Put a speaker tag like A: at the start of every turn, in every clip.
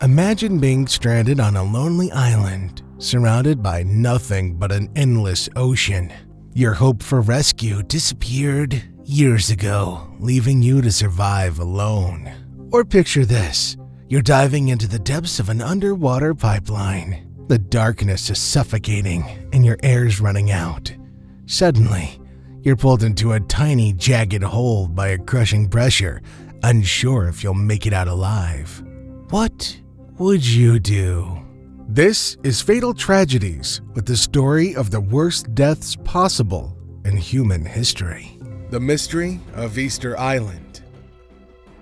A: Imagine being stranded on a lonely island, surrounded by nothing but an endless ocean. Your hope for rescue disappeared years ago, leaving you to survive alone. Or picture this, you're diving into the depths of an underwater pipeline. The darkness is suffocating and your air's running out. Suddenly, you're pulled into a tiny, jagged hole by a crushing pressure, unsure if you'll make it out alive. What would you do? This is Fatal Tragedies, with the story of the worst deaths possible in human history. The mystery of Easter Island.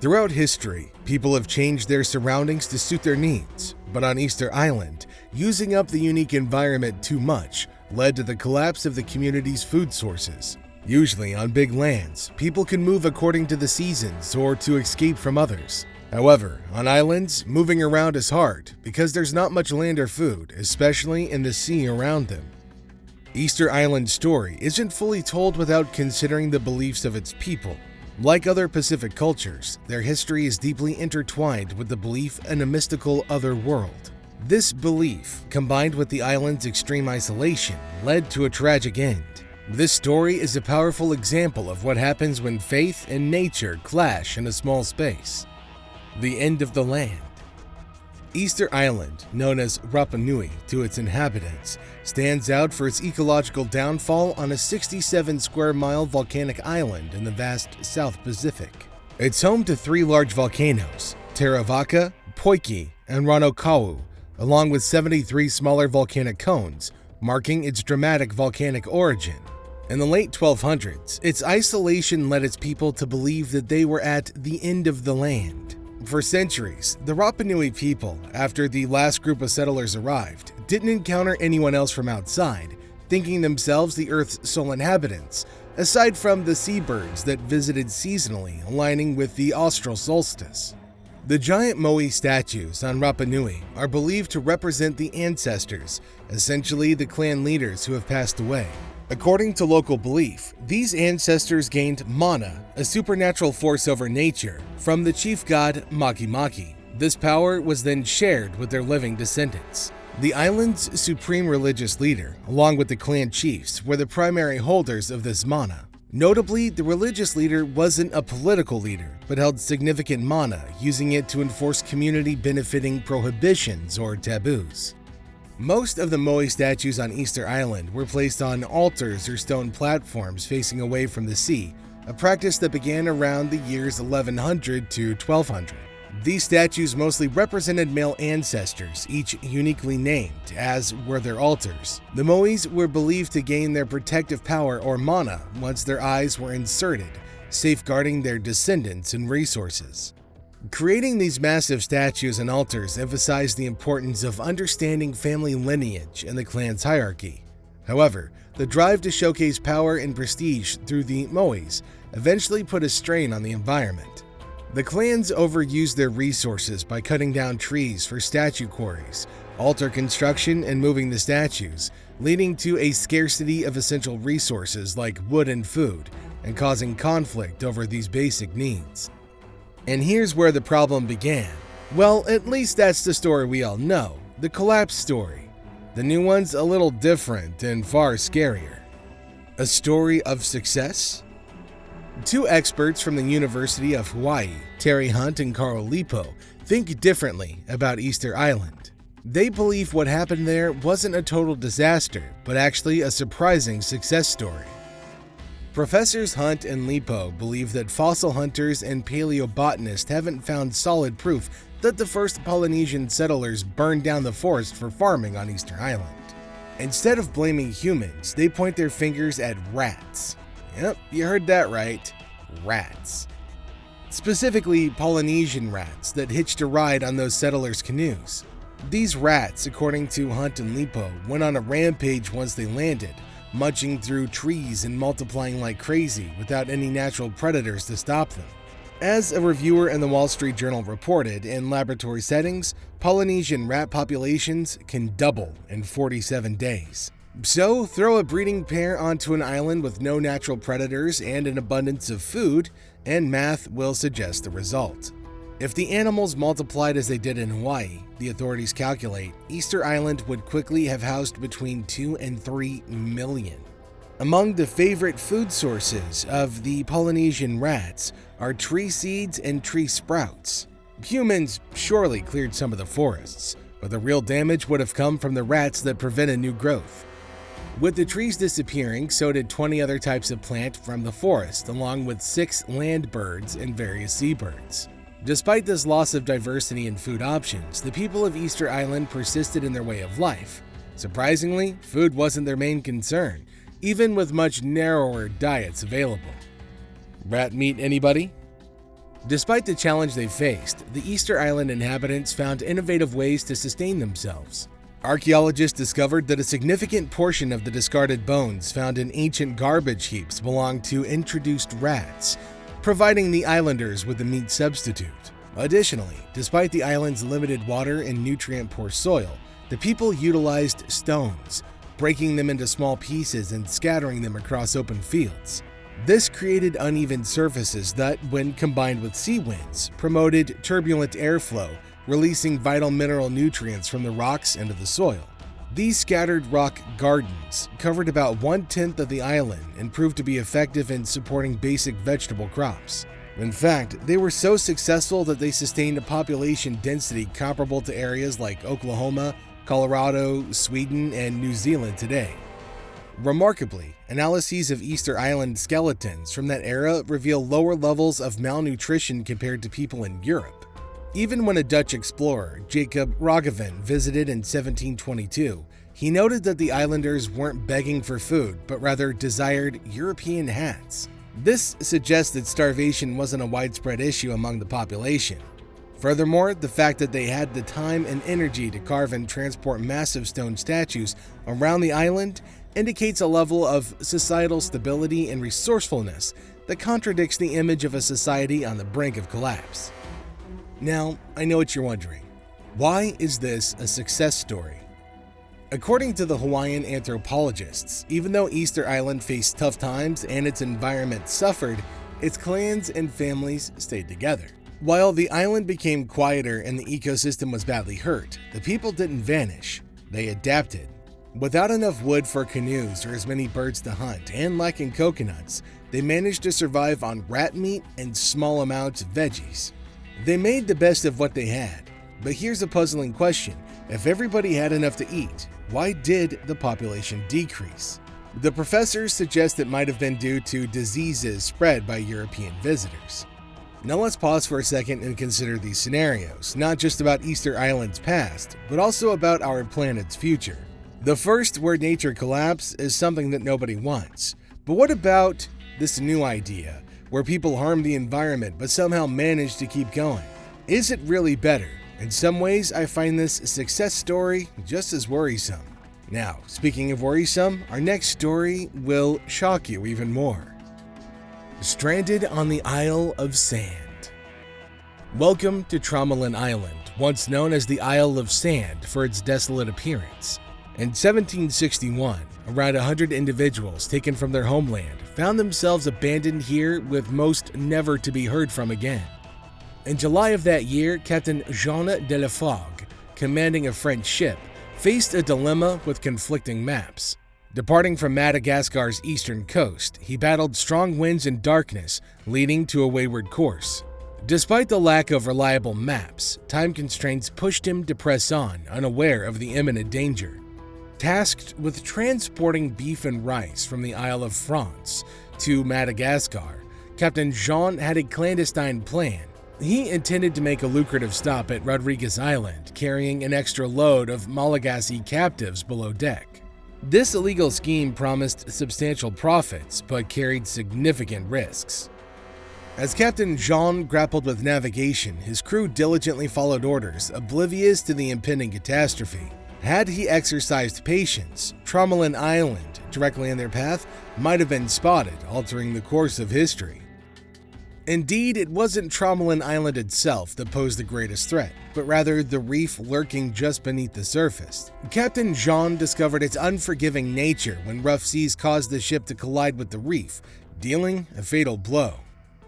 A: Throughout history, people have changed their surroundings to suit their needs, but on Easter Island, using up the unique environment too much led to the collapse of the community's food sources. Usually on big lands, people can move according to the seasons or to escape from others. However, on islands, moving around is hard because there's not much land or food, especially in the sea around them. Easter Island's story isn't fully told without considering the beliefs of its people. Like other Pacific cultures, their history is deeply intertwined with the belief in a mystical other world. This belief, combined with the island's extreme isolation, led to a tragic end. This story is a powerful example of what happens when faith and nature clash in a small space. The end of the land. Easter Island, known as Rapa Nui to its inhabitants, stands out for its ecological downfall on a 67-square-mile volcanic island in the vast South Pacific. It's home to three large volcanoes, Teravaca, Poiki, and Ranokau, along with 73 smaller volcanic cones, marking its dramatic volcanic origin. In the late 1200s, its isolation led its people to believe that they were at the end of the land. For centuries, the Rapa Nui people, after the last group of settlers arrived, didn't encounter anyone else from outside, thinking themselves the Earth's sole inhabitants, aside from the seabirds that visited seasonally, aligning with the austral solstice. The giant moai statues on Rapa Nui are believed to represent the ancestors, essentially the clan leaders who have passed away. According to local belief, these ancestors gained mana, a supernatural force over nature, from the chief god Maki Maki. This power was then shared with their living descendants. The island's supreme religious leader, along with the clan chiefs, were the primary holders of this mana. Notably, the religious leader wasn't a political leader, but held significant mana, using it to enforce community-benefiting prohibitions or taboos. Most of the moai statues on Easter Island were placed on altars or stone platforms facing away from the sea, a practice that began around the years 1100 to 1200. These statues mostly represented male ancestors, each uniquely named, as were their altars. The moais were believed to gain their protective power or mana once their eyes were inserted, safeguarding their descendants and resources. Creating these massive statues and altars emphasized the importance of understanding family lineage and the clan's hierarchy. However, the drive to showcase power and prestige through the moais eventually put a strain on the environment. The clans overused their resources by cutting down trees for statue quarries, altar construction, and moving the statues, leading to a scarcity of essential resources like wood and food, and causing conflict over these basic needs. And here's where the problem began. Well, at least that's the story we all know, the collapse story. The new one's a little different and far scarier. A story of success? Two experts from the University of Hawaii, Terry Hunt and Carl Lipo, think differently about Easter Island. They believe what happened there wasn't a total disaster, but actually a surprising success story. Professors Hunt and Lipo believe that fossil hunters and paleobotanists haven't found solid proof that the first Polynesian settlers burned down the forest for farming on Easter Island. Instead of blaming humans, they point their fingers at rats. Yep, you heard that right. Rats. Specifically, Polynesian rats that hitched a ride on those settlers' canoes. These rats, according to Hunt and Lipo, went on a rampage once they landed, munching through trees and multiplying like crazy without any natural predators to stop them. As a reviewer in the Wall Street Journal reported, in laboratory settings, Polynesian rat populations can double in 47 days. So, throw a breeding pair onto an island with no natural predators and an abundance of food, and math will suggest the result. If the animals multiplied as they did in Hawaii, the authorities calculate, Easter Island would quickly have housed between 2 and 3 million. Among the favorite food sources of the Polynesian rats are tree seeds and tree sprouts. Humans surely cleared some of the forests, but the real damage would have come from the rats that prevented new growth. With the trees disappearing, so did 20 other types of plant from the forest, along with 6 land birds and various seabirds. Despite this loss of diversity in food options, the people of Easter Island persisted in their way of life. Surprisingly, food wasn't their main concern, even with much narrower diets available. Rat meat, anybody? Despite the challenge they faced, the Easter Island inhabitants found innovative ways to sustain themselves. Archaeologists discovered that a significant portion of the discarded bones found in ancient garbage heaps belonged to introduced rats, providing the islanders with a meat substitute. Additionally, despite the island's limited water and nutrient-poor soil, the people utilized stones, breaking them into small pieces and scattering them across open fields. This created uneven surfaces that, when combined with sea winds, promoted turbulent airflow, releasing vital mineral nutrients from the rocks into the soil. These scattered rock gardens covered about 1/10 of the island and proved to be effective in supporting basic vegetable crops. In fact, they were so successful that they sustained a population density comparable to areas like Oklahoma, Colorado, Sweden, and New Zealand today. Remarkably, analyses of Easter Island skeletons from that era reveal lower levels of malnutrition compared to people in Europe. Even when a Dutch explorer, Jacob Roggeveen, visited in 1722, he noted that the islanders weren't begging for food, but rather desired European hats. This suggests that starvation wasn't a widespread issue among the population. Furthermore, the fact that they had the time and energy to carve and transport massive stone statues around the island indicates a level of societal stability and resourcefulness that contradicts the image of a society on the brink of collapse. Now, I know what you're wondering. Why is this a success story? According to the Hawaiian anthropologists, even though Easter Island faced tough times and its environment suffered, its clans and families stayed together. While the island became quieter and the ecosystem was badly hurt, the people didn't vanish. They adapted. Without enough wood for canoes or as many birds to hunt, and lacking coconuts, they managed to survive on rat meat and small amounts of veggies. They made the best of what they had. But here's a puzzling question. If everybody had enough to eat, why did the population decrease? The professors suggest it might have been due to diseases spread by European visitors. Now let's pause for a second and consider these scenarios, not just about Easter Island's past, but also about our planet's future. The first, where nature collapse, is something that nobody wants. But what about this new idea, where people harm the environment but somehow manage to keep going? Is it really better? In some ways, I find this success story just as worrisome. Now, speaking of worrisome, our next story will shock you even more. Stranded on the Isle of Sand. Welcome to Trommelin Island, once known as the Isle of Sand for its desolate appearance. In 1761, around 100 individuals taken from their homeland found themselves abandoned here, with most never to be heard from again. In July of that year, Captain Jean de la Fogue, commanding a French ship, faced a dilemma with conflicting maps. Departing from Madagascar's eastern coast, he battled strong winds and darkness, leading to a wayward course. Despite the lack of reliable maps, time constraints pushed him to press on, unaware of the imminent danger. Tasked with transporting beef and rice from the Isle of France to Madagascar, Captain Jean had a clandestine plan. He intended to make a lucrative stop at Rodriguez Island, carrying an extra load of Malagasy captives below deck. This illegal scheme promised substantial profits, but carried significant risks. As Captain Jean grappled with navigation, his crew diligently followed orders, oblivious to the impending catastrophe. Had he exercised patience, Trommelin Island, directly in their path, might have been spotted, altering the course of history. Indeed, it wasn't Trommelin Island itself that posed the greatest threat, but rather the reef lurking just beneath the surface. Captain Jean discovered its unforgiving nature when rough seas caused the ship to collide with the reef, dealing a fatal blow.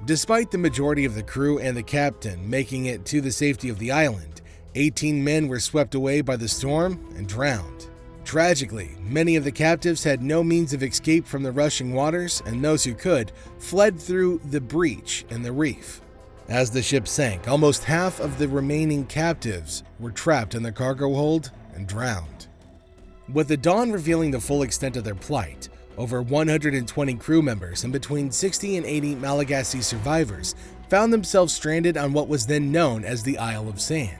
A: Despite the majority of the crew and the captain making it to the safety of the island, 18 men were swept away by the storm and drowned. Tragically, many of the captives had no means of escape from the rushing waters, and those who could fled through the breach in the reef. As the ship sank, almost half of the remaining captives were trapped in the cargo hold and drowned. With the dawn revealing the full extent of their plight, over 120 crew members and between 60 and 80 Malagasy survivors found themselves stranded on what was then known as the Isle of Sand.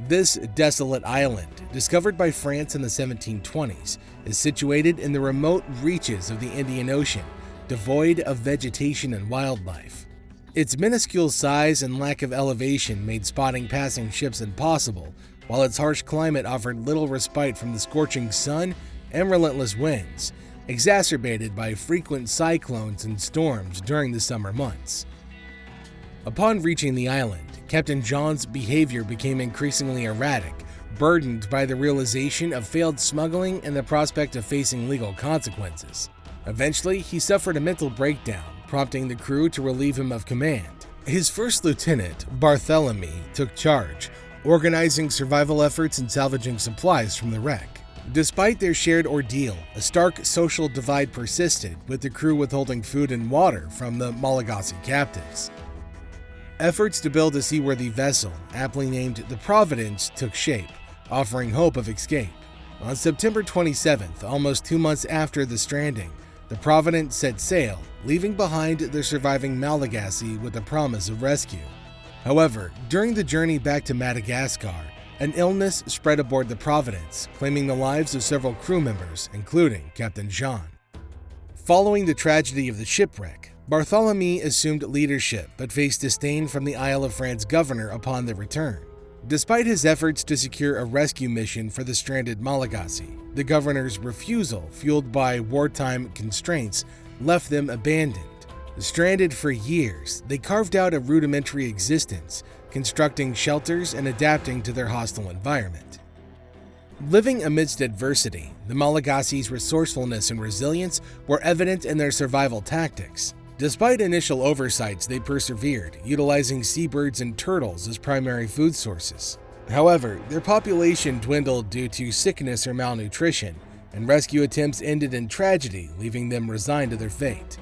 A: This desolate island, discovered by France in the 1720s, is situated in the remote reaches of the Indian Ocean, devoid of vegetation and wildlife. Its minuscule size and lack of elevation made spotting passing ships impossible, while its harsh climate offered little respite from the scorching sun and relentless winds, exacerbated by frequent cyclones and storms during the summer months. Upon reaching the island, Captain John's behavior became increasingly erratic, burdened by the realization of failed smuggling and the prospect of facing legal consequences. Eventually, he suffered a mental breakdown, prompting the crew to relieve him of command. His first lieutenant, Barthélemy, took charge, organizing survival efforts and salvaging supplies from the wreck. Despite their shared ordeal, a stark social divide persisted, with the crew withholding food and water from the Malagasy captives. Efforts to build a seaworthy vessel, aptly named the Providence, took shape, offering hope of escape. On September 27th, almost 2 months after the stranding, the Providence set sail, leaving behind the surviving Malagasy with the promise of rescue. However, during the journey back to Madagascar, an illness spread aboard the Providence, claiming the lives of several crew members, including Captain Jean. Following the tragedy of the shipwreck, Barthélemy assumed leadership but faced disdain from the Isle of France governor upon their return. Despite his efforts to secure a rescue mission for the stranded Malagasy, the governor's refusal, fueled by wartime constraints, left them abandoned. Stranded for years, they carved out a rudimentary existence, constructing shelters and adapting to their hostile environment. Living amidst adversity, the Malagasy's resourcefulness and resilience were evident in their survival tactics. Despite initial oversights, they persevered, utilizing seabirds and turtles as primary food sources. However, their population dwindled due to sickness or malnutrition, and rescue attempts ended in tragedy, leaving them resigned to their fate.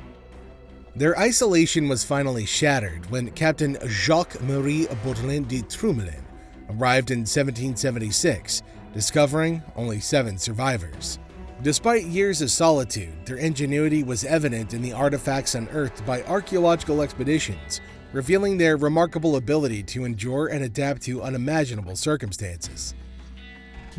A: Their isolation was finally shattered when Captain Jacques-Marie Baudouin de Trumelin arrived in 1776, discovering only 7 survivors. Despite years of solitude, their ingenuity was evident in the artifacts unearthed by archaeological expeditions, revealing their remarkable ability to endure and adapt to unimaginable circumstances.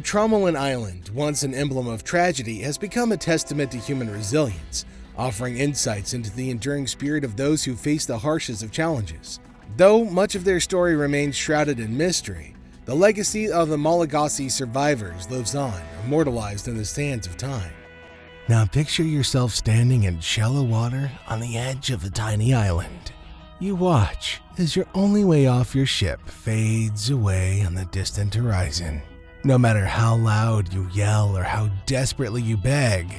A: Tromelin Island, once an emblem of tragedy, has become a testament to human resilience, offering insights into the enduring spirit of those who face the harshest of challenges. Though much of their story remains shrouded in mystery, the legacy of the Malagasy survivors lives on, immortalized in the sands of time.
B: Now picture yourself standing in shallow water on the edge of a tiny island. You watch as your only way off your ship fades away on the distant horizon. No matter how loud you yell or how desperately you beg,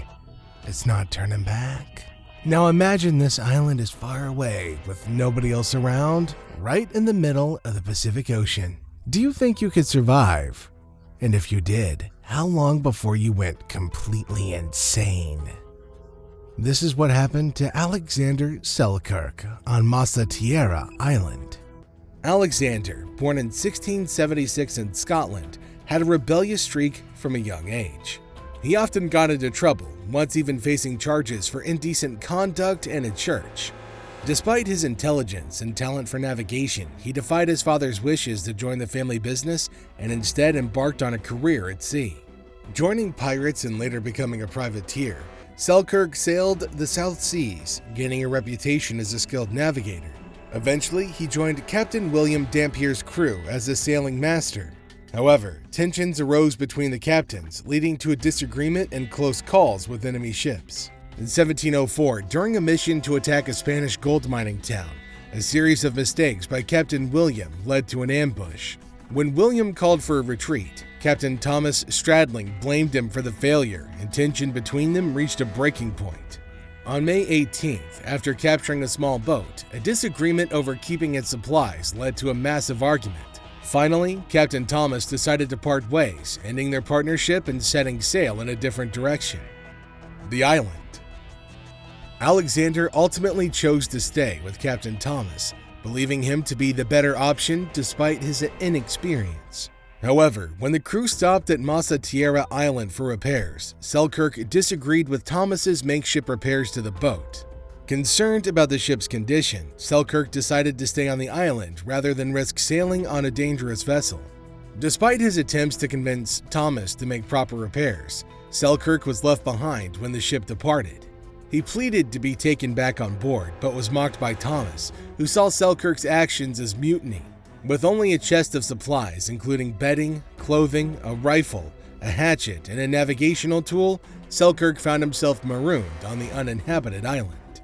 B: it's not turning back. Now imagine this island is far away with nobody else around, right in the middle of the Pacific Ocean. Do you think you could survive? And if you did, how long before you went completely insane? This is what happened to Alexander Selkirk on Tierra Island.
A: Alexander, born in 1676 in Scotland, had a rebellious streak from a young age. He often got into trouble, once even facing charges for indecent conduct in a church. Despite his intelligence and talent for navigation, he defied his father's wishes to join the family business and instead embarked on a career at sea. Joining pirates and later becoming a privateer, Selkirk sailed the South Seas, gaining a reputation as a skilled navigator. Eventually, he joined Captain William Dampier's crew as a sailing master. However, tensions arose between the captains, leading to a disagreement and close calls with enemy ships. In 1704, during a mission to attack a Spanish gold mining town, a series of mistakes by Captain William led to an ambush. When William called for a retreat, Captain Thomas Stradling blamed him for the failure, and tension between them reached a breaking point.
B: On May 18th, after capturing a small boat, a disagreement over keeping its supplies led to a massive argument. Finally, Captain Thomas decided to part ways, ending their partnership and setting sail in a different direction. The island. Alexander ultimately chose to stay with Captain Thomas, believing him to be the better option despite his inexperience. However, when the crew stopped at Tierra Island for repairs, Selkirk disagreed with Thomas's makeshift repairs to the boat. Concerned about the ship's condition, Selkirk decided to stay on the island rather than risk sailing on a dangerous vessel. Despite his attempts to convince Thomas to make proper repairs, Selkirk was left behind when the ship departed. He pleaded to be taken back on board, but was mocked by Thomas, who saw Selkirk's actions as mutiny. With only a chest of supplies, including bedding, clothing, a rifle, a hatchet, and a navigational tool, Selkirk found himself marooned on the uninhabited island.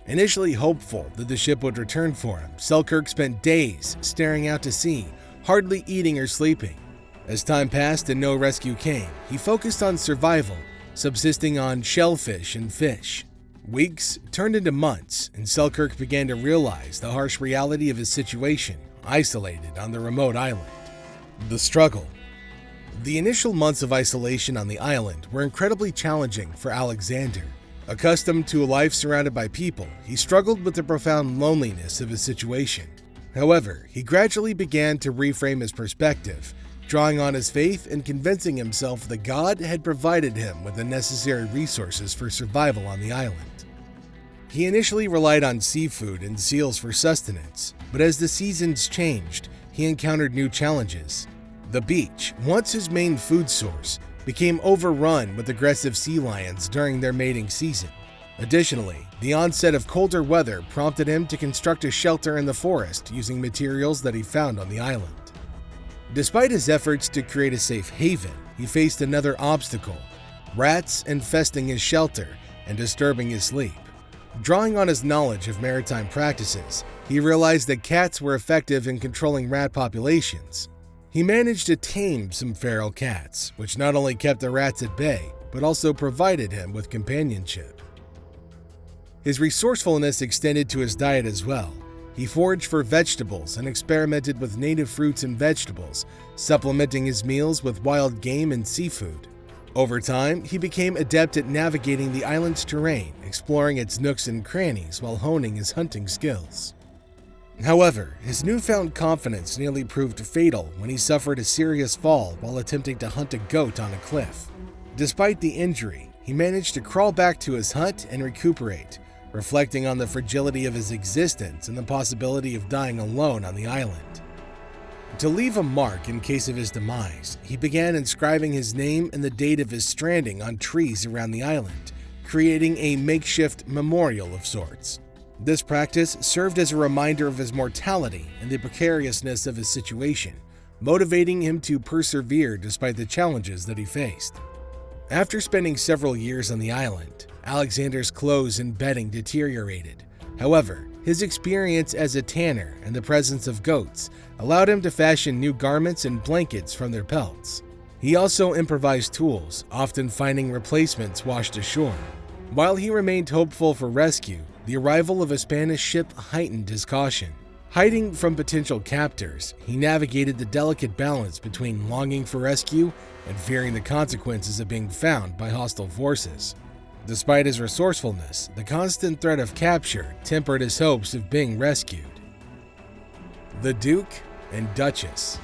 B: Initially hopeful that the ship would return for him, Selkirk spent days staring out to sea, hardly eating or sleeping. As time passed and no rescue came, he focused on survival, subsisting on shellfish and fish. Weeks turned into months, and Selkirk began to realize the harsh reality of his situation, isolated on the remote island. The struggle. The initial months of isolation on the island were incredibly challenging for Alexander. Accustomed to a life surrounded by people, he struggled with the profound loneliness of his situation. However, he gradually began to reframe his perspective, drawing on his faith and convincing himself that God had provided him with the necessary resources for survival on the island. He initially relied on seafood and seals for sustenance, but as the seasons changed, he encountered new challenges. The beach, once his main food source, became overrun with aggressive sea lions during their mating season. Additionally, the onset of colder weather prompted him to construct a shelter in the forest using materials that he found on the island. Despite his efforts to create a safe haven, he faced another obstacle: rats infesting his shelter and disturbing his sleep. Drawing on his knowledge of maritime practices, he realized that cats were effective in controlling rat populations. He managed to tame some feral cats, which not only kept the rats at bay, but also provided him with companionship. His resourcefulness extended to his diet as well. He foraged for vegetables and experimented with native fruits and vegetables, supplementing his meals with wild game and seafood. Over time, he became adept at navigating the island's terrain, exploring its nooks and crannies while honing his hunting skills. However, his newfound confidence nearly proved fatal when he suffered a serious fall while attempting to hunt a goat on a cliff. Despite the injury, he managed to crawl back to his hut and recuperate, reflecting on the fragility of his existence and the possibility of dying alone on the island. To leave a mark in case of his demise, he began inscribing his name and the date of his stranding on trees around the island, creating a makeshift memorial of sorts. This practice served as a reminder of his mortality and the precariousness of his situation, motivating him to persevere despite the challenges that he faced. After spending several years on the island, Alexander's clothes and bedding deteriorated. However, his experience as a tanner and the presence of goats allowed him to fashion new garments and blankets from their pelts. He also improvised tools, often finding replacements washed ashore. While he remained hopeful for rescue, the arrival of a Spanish ship heightened his caution. Hiding from potential captors, he navigated the delicate balance between longing for rescue and fearing the consequences of being found by hostile forces. Despite his resourcefulness, the constant threat of capture tempered his hopes of being rescued. The Duke and Duchess.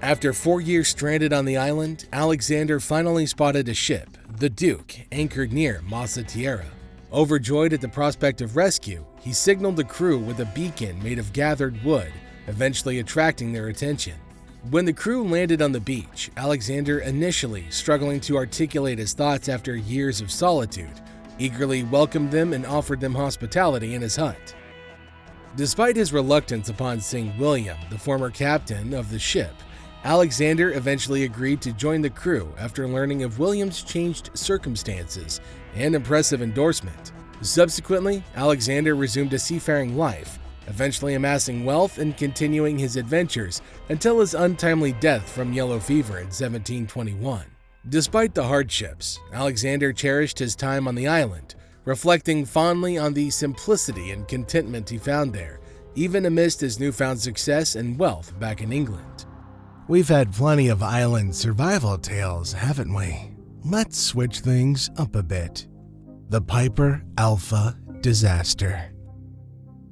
B: After 4 years stranded on the island, Alexander finally spotted a ship, the Duke, anchored near Tierra. Overjoyed at the prospect of rescue, he signaled the crew with a beacon made of gathered wood, eventually attracting their attention. When the crew landed on the beach, Alexander, initially struggling to articulate his thoughts after years of solitude, eagerly welcomed them and offered them hospitality in his hut. Despite his reluctance upon seeing William, the former captain of the ship, Alexander eventually agreed to join the crew after learning of William's changed circumstances and impressive endorsement. Subsequently, Alexander resumed a seafaring life, eventually amassing wealth and continuing his adventures until his untimely death from yellow fever in 1721. Despite the hardships, Alexander cherished his time on the island, reflecting fondly on the simplicity and contentment he found there, even amidst his newfound success and wealth back in England.
A: We've had plenty of island survival tales, haven't we? Let's switch things up a bit. The Piper Alpha Disaster.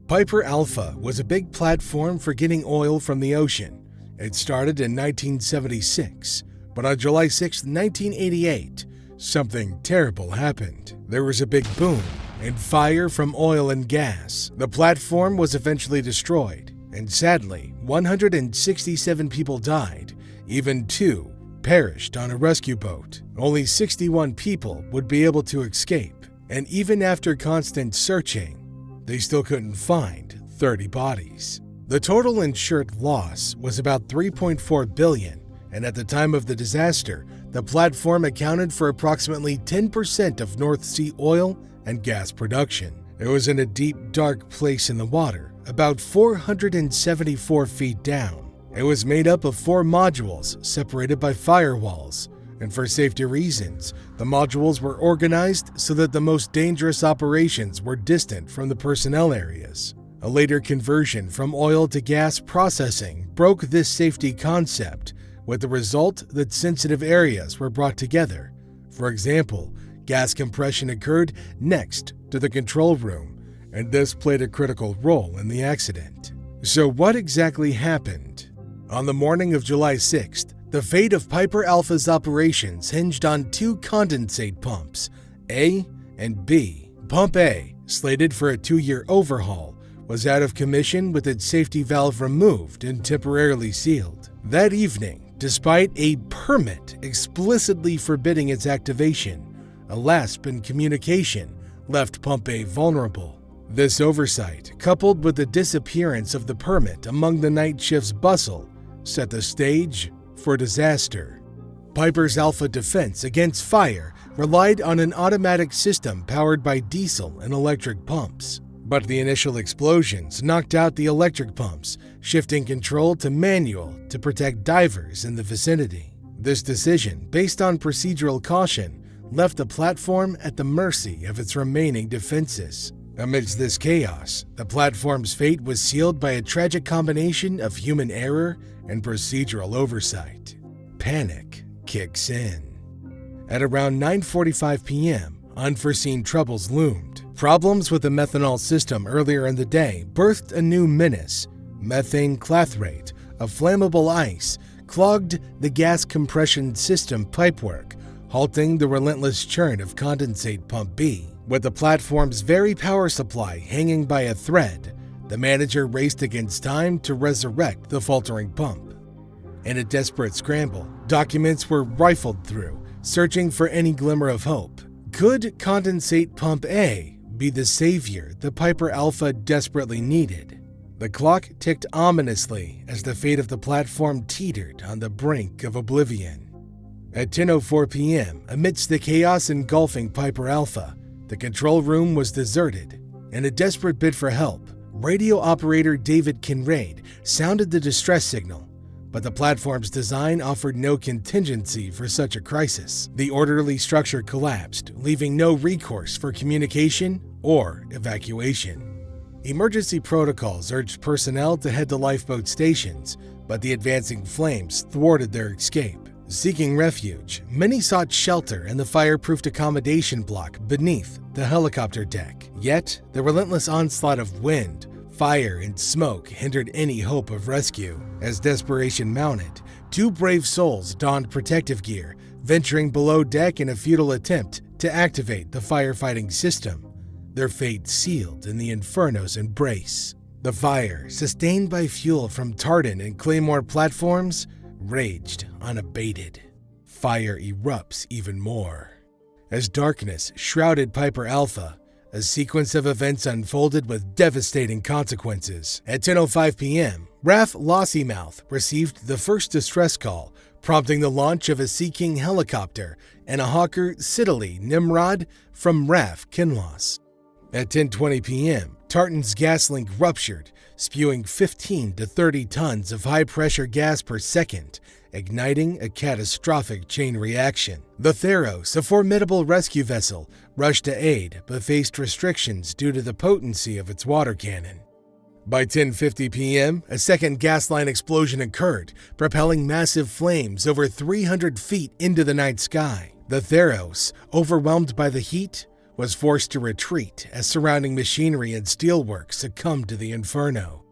B: Piper Alpha was a big platform for getting oil from the ocean. It started in 1976, but on July 6, 1988, something terrible happened. There was a big boom and fire from oil and gas. The platform was eventually destroyed, and sadly, 167 people died. Even 2 perished on a rescue boat. Only 61 people would be able to escape, and even after constant searching, they still couldn't find 30 bodies. The total insured loss was about $3.4 billion, and at the time of the disaster, the platform accounted for approximately 10% of North Sea oil and gas production. It was in a deep, dark place in the water, about 474 feet down. It was made up of 4 modules separated by firewalls, and for safety reasons, the modules were organized so that the most dangerous operations were distant from the personnel areas. A later conversion from oil to gas processing broke this safety concept, with the result that sensitive areas were brought together. For example, gas compression occurred next to the control room, and this played a critical role in the accident. So what exactly happened? On the morning of July 6th, the fate of Piper Alpha's operations hinged on 2 condensate pumps, A and B. Pump A, slated for a 2-year overhaul, was out of commission with its safety valve removed and temporarily sealed. That evening, despite a permit explicitly forbidding its activation, a lapse in communication left Pump A vulnerable. This oversight, coupled with the disappearance of the permit among the night shift's bustle, set the stage for disaster. Piper's Alpha defense against fire relied on an automatic system powered by diesel and electric pumps. But the initial explosions knocked out the electric pumps, shifting control to manual to protect divers in the vicinity. This decision, based on procedural caution, left the platform at the mercy of its remaining defenses. Amidst this chaos, the platform's fate was sealed by a tragic combination of human error and procedural oversight. Panic kicks in. At around 9:45 p.m., unforeseen troubles loomed. Problems with the methanol system earlier in the day birthed a new menace. Methane clathrate, a flammable ice, clogged the gas compression system pipework, halting the relentless churn of condensate pump B. With the platform's very power supply hanging by a thread, the manager raced against time to resurrect the faltering pump. In a desperate scramble, documents were rifled through, searching for any glimmer of hope. Could condensate pump A be the savior the Piper Alpha desperately needed? The clock ticked ominously as the fate of the platform teetered on the brink of oblivion. At 10:04 p.m., amidst the chaos engulfing Piper Alpha, the control room was deserted. In a desperate bid for help, radio operator David Kinraid sounded the distress signal, but the platform's design offered no contingency for such a crisis. The orderly structure collapsed, leaving no recourse for communication or evacuation. Emergency protocols urged personnel to head to lifeboat stations, but the advancing flames thwarted their escape. Seeking refuge, many sought shelter in the fireproofed accommodation block beneath the helicopter deck. Yet, the relentless onslaught of wind, fire, and smoke hindered any hope of rescue. As desperation mounted, 2 brave souls donned protective gear, venturing below deck in a futile attempt to activate the firefighting system, their fate sealed in the inferno's embrace. The fire, sustained by fuel from Tartan and Claymore platforms, raged unabated. Fire erupts even more. As darkness shrouded Piper Alpha, a sequence of events unfolded with devastating consequences. At 10:05 p.m., RAF Lossymouth received the first distress call, prompting the launch of a Sea King helicopter and a Hawker Siddeley Nimrod from RAF Kinloss. At 10:20 p.m., Tartan's gas link ruptured, spewing 15 to 30 tons of high-pressure gas per second, igniting a catastrophic chain reaction. The Theros, a formidable rescue vessel, rushed to aid but faced restrictions due to the potency of its water cannon. By 10:50 p.m., a second gas line explosion occurred, propelling massive flames over 300 feet into the night sky. The Theros, overwhelmed by the heat, was forced to retreat as surrounding machinery and steelwork succumbed to the inferno.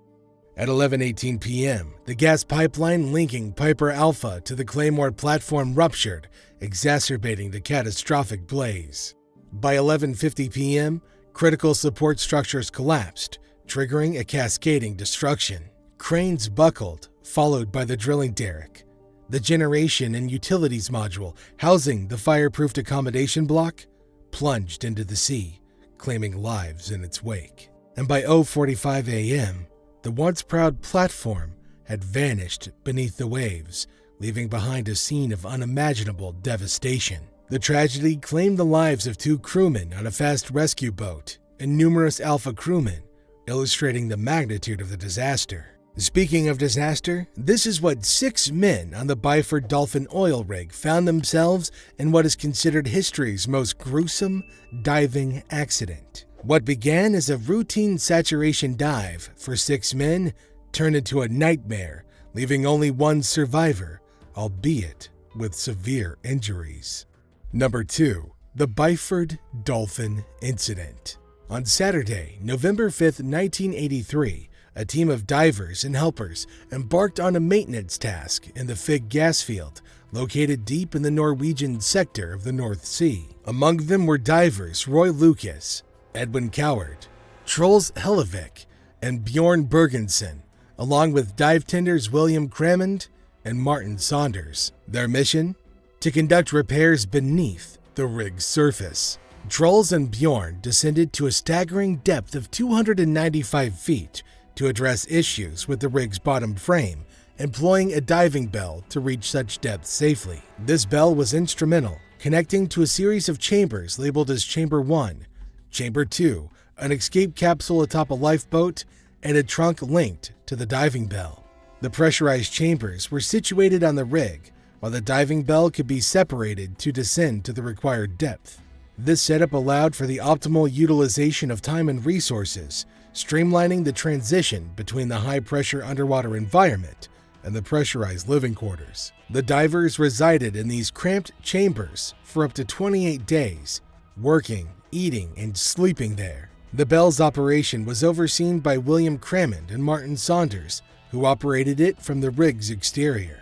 B: At 11:18 p.m., the gas pipeline linking Piper Alpha to the Claymore platform ruptured, exacerbating the catastrophic blaze. By 11:50 p.m., critical support structures collapsed, triggering a cascading destruction. Cranes buckled, followed by the drilling derrick. The generation and utilities module housing the fireproofed accommodation block plunged into the sea, claiming lives in its wake. And by 0:45 a.m., the once proud platform had vanished beneath the waves, leaving behind a scene of unimaginable devastation. The tragedy claimed the lives of 2 crewmen on a fast rescue boat and numerous Alpha crewmen, illustrating the magnitude of the disaster. Speaking of disaster, this is what 6 men on the Byford Dolphin oil rig found themselves in what is considered history's most gruesome diving accident. What began as a routine saturation dive for 6 men turned into a nightmare, leaving only 1 survivor, albeit with severe injuries. Number 2. The Byford Dolphin Incident. On Saturday, November 5, 1983, a team of divers and helpers embarked on a maintenance task in the Fig gas field, located deep in the Norwegian sector of the North Sea. Among them were divers Roy Lucas, Edwin Coward, Troels Hellevik, and Bjorn Bergensen, along with dive tenders William Cramond and Martin Saunders. Their mission? To conduct repairs beneath the rig's surface. Troels and Bjorn descended to a staggering depth of 295 feet to address issues with the rig's bottom frame, employing a diving bell to reach such depth safely. This bell was instrumental, connecting to a series of chambers labeled as Chamber 1, Chamber 2, an escape capsule atop a lifeboat, and a trunk linked to the diving bell. The pressurized chambers were situated on the rig, while the diving bell could be separated to descend to the required depth. This setup allowed for the optimal utilization of time and resources, streamlining the transition between the high-pressure underwater environment and the pressurized living quarters. The divers resided in these cramped chambers for up to 28 days, working, eating, and sleeping there. The bell's operation was overseen by William Cramond and Martin Saunders, who operated it from the rig's exterior.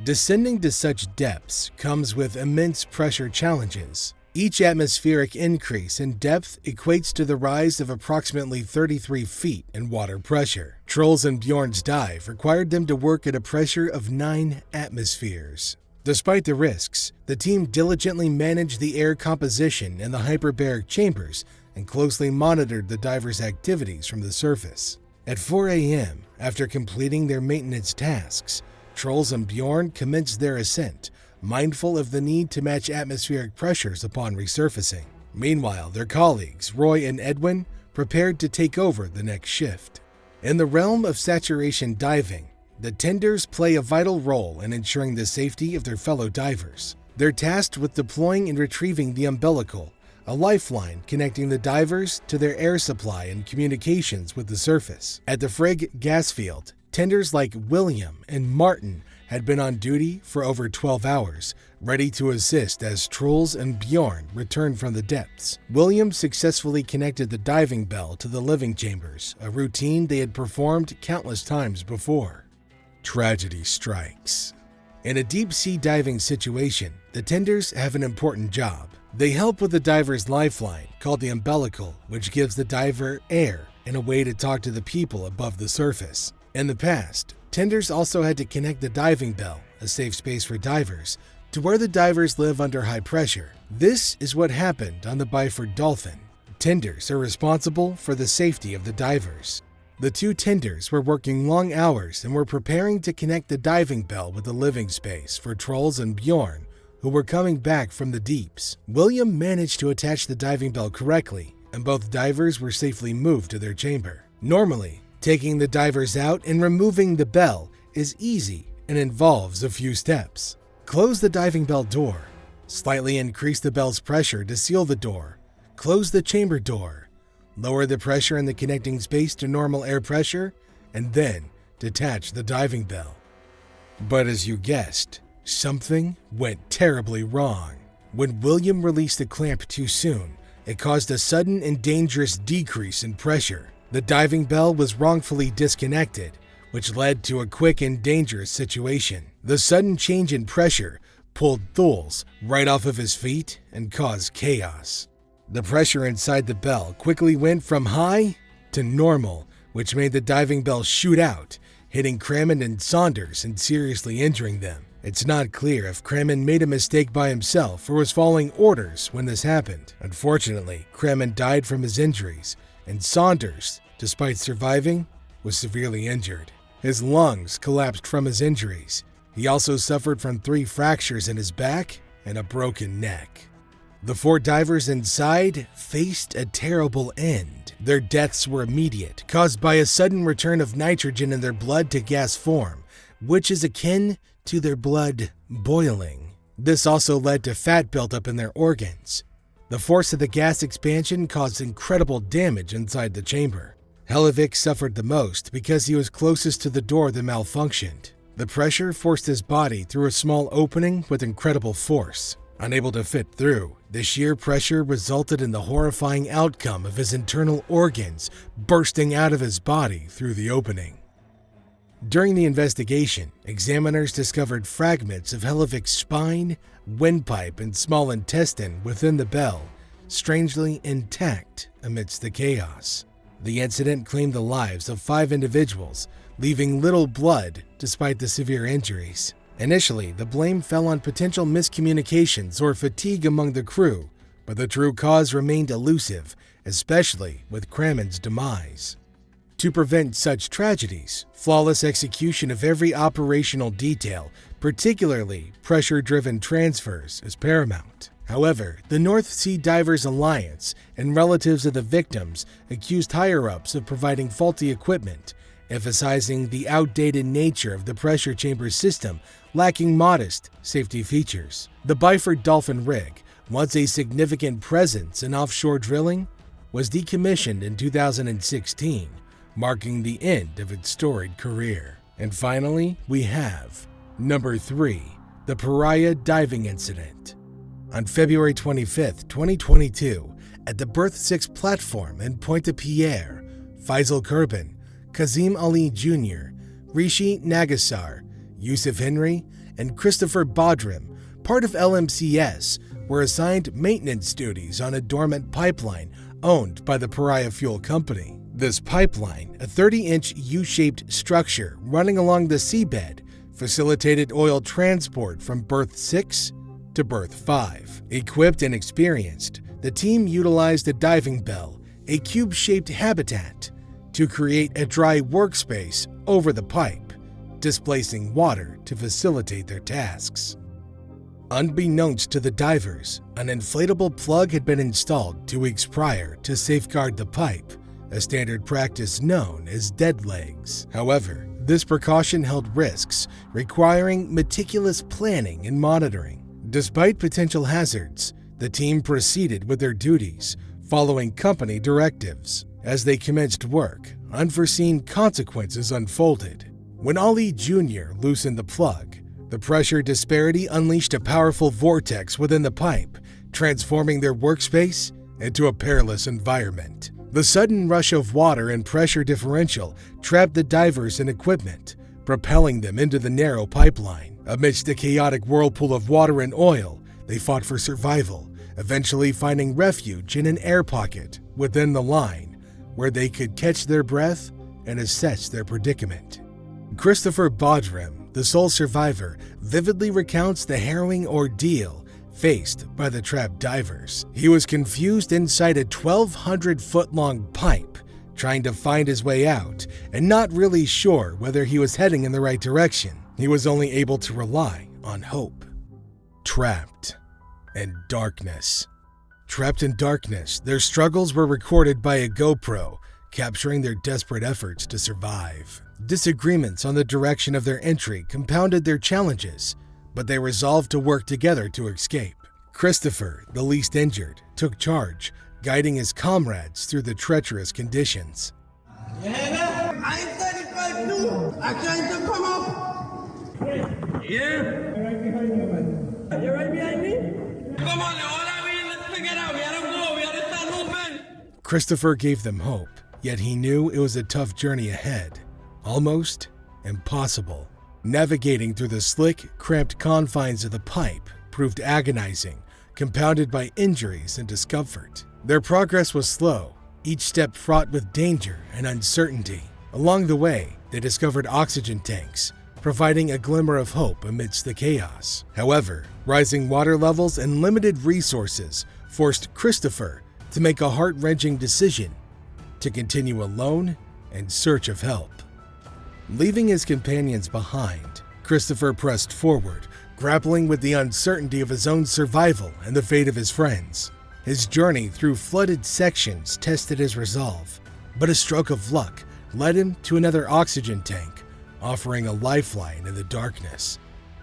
B: Descending to such depths comes with immense pressure challenges. Each atmospheric increase in depth equates to the rise of approximately 33 feet in water pressure. Troels and Bjorn's dive required them to work at a pressure of 9 atmospheres. Despite the risks, the team diligently managed the air composition in the hyperbaric chambers and closely monitored the divers' activities from the surface. At 4 a.m., after completing their maintenance tasks, Troels and Bjorn commenced their ascent, mindful of the need to match atmospheric pressures upon resurfacing. Meanwhile, their colleagues, Roy and Edwin, prepared to take over the next shift. In the realm of saturation diving, the tenders play a vital role in ensuring the safety of their fellow divers. They're tasked with deploying and retrieving the umbilical, a lifeline connecting the divers to their air supply and communications with the surface. At the Frigg gas field, tenders like William and Martin had been on duty for over 12 hours, ready to assist as Troels and Bjorn returned from the depths. William successfully connected the diving bell to the living chambers, a routine they had performed countless times before. Tragedy strikes. In a deep-sea diving situation, the tenders have an important job. They help with the diver's lifeline, called the umbilical, which gives the diver air and a way to talk to the people above the surface. In the past, tenders also had to connect the diving bell, a safe space for divers, to where the divers live under high pressure. This is what happened on the Byford Dolphin. Tenders are responsible for the safety of the divers. The 2 tenders were working long hours and were preparing to connect the diving bell with the living space for Troels and Bjorn, who were coming back from the deeps. William managed to attach the diving bell correctly, and both divers were safely moved to their chamber. Normally, taking the divers out and removing the bell is easy and involves a few steps. Close the diving bell door. Slightly increase the bell's pressure to seal the door. Close the chamber door. Lower the pressure in the connecting space to normal air pressure, and then detach the diving bell. But as you guessed, something went terribly wrong. When William released the clamp too soon, it caused a sudden and dangerous decrease in pressure. The diving bell was wrongfully disconnected, which led to a quick and dangerous situation. The sudden change in pressure pulled Thules right off of his feet and caused chaos. The pressure inside the bell quickly went from high to normal, which made the diving bell shoot out, hitting Crammond and Saunders and seriously injuring them. It's not clear if Crammond made a mistake by himself or was following orders when this happened. Unfortunately, Crammond died from his injuries, and Saunders, despite surviving, was severely injured. His lungs collapsed from his injuries. He also suffered from 3 fractures in his back and a broken neck. The 4 divers inside faced a terrible end. Their deaths were immediate, caused by a sudden return of nitrogen in their blood to gas form, which is akin to their blood boiling. This also led to fat buildup in their organs. The force of the gas expansion caused incredible damage inside the chamber. Hellevick suffered the most because he was closest to the door that malfunctioned. The pressure forced his body through a small opening with incredible force. Unable to fit through, the sheer pressure resulted in the horrifying outcome of his internal organs bursting out of his body through the opening. During the investigation, examiners discovered fragments of Hellevick's spine, windpipe, and small intestine within the bell, strangely intact amidst the chaos. The incident claimed the lives of 5 individuals, leaving little blood despite the severe injuries. Initially, the blame fell on potential miscommunications or fatigue among the crew, but the true cause remained elusive, especially with Crammond's demise. To prevent such tragedies, flawless execution of every operational detail, particularly pressure-driven transfers, is paramount. However, the North Sea Divers Alliance and relatives of the victims accused higher-ups of providing faulty equipment, emphasizing the outdated nature of the pressure chamber system lacking modest safety features. The Byford Dolphin rig, once a significant presence in offshore drilling, was decommissioned in 2016, marking the end of its storied career. And finally, we have number 3, the Paria diving incident. On February 25, 2022, at the Berth 6 platform in Pointe-à-Pierre, Faisal Kurban, Kazim Ali Jr., Rishi Nagasar, Yusuf Henry, and Christopher Bodrim, part of LMCS, were assigned maintenance duties on a dormant pipeline owned by the Paria Fuel Company. This pipeline, a 30-inch U-shaped structure running along the seabed, facilitated oil transport from Berth 6 to Berth 5. Equipped and experienced, the team utilized a diving bell, a cube-shaped habitat, to create a dry workspace over the pipe, displacing water to facilitate their tasks. Unbeknownst to the divers, an inflatable plug had been installed 2 weeks prior to safeguard the pipe, a standard practice known as dead legs. However, this precaution held risks, requiring meticulous planning and monitoring. Despite potential hazards, the team proceeded with their duties, following company directives. As they commenced work, unforeseen consequences unfolded. When Ali Jr. loosened the plug, the pressure disparity unleashed a powerful vortex within the pipe, transforming their workspace into a perilous environment. The sudden rush of water and pressure differential trapped the divers and equipment, propelling them into the narrow pipeline. Amidst a chaotic whirlpool of water and oil, they fought for survival, eventually finding refuge in an air pocket within the line, where they could catch their breath and assess their predicament. Christopher Bodrim, the sole survivor, vividly recounts the harrowing ordeal faced by the trapped divers. He was confused inside a 1,200-foot-long pipe, trying to find his way out, and not really sure whether he was heading in the right direction. He was only able to rely on hope. Trapped in darkness. Trapped in darkness, their struggles were recorded by a GoPro, capturing their desperate efforts to survive. Disagreements on the direction of their entry compounded their challenges, but they resolved to work together to escape. Christopher, the least injured, took charge, guiding his comrades through the treacherous conditions.
C: Yeah, I ain't 35 too. I'm trying to come up. Yeah. You're right behind me, man. You're right behind me? Come on, all I mean, let's figure it out. We gotta go. We gotta start moving.
B: Christopher gave them hope, yet he knew it was a tough journey ahead. Almost impossible. Navigating through the slick, cramped confines of the pipe proved agonizing, compounded by injuries and discomfort. Their progress was slow, each step fraught with danger and uncertainty. Along the way, they discovered oxygen tanks, providing a glimmer of hope amidst the chaos. However, rising water levels and limited resources forced Christopher to make a heart-wrenching decision to continue alone in search of help. Leaving his companions behind, Christopher pressed forward, grappling with the uncertainty of his own survival and the fate of his friends. His journey through flooded sections tested his resolve, but a stroke of luck led him to another oxygen tank, offering a lifeline in the darkness.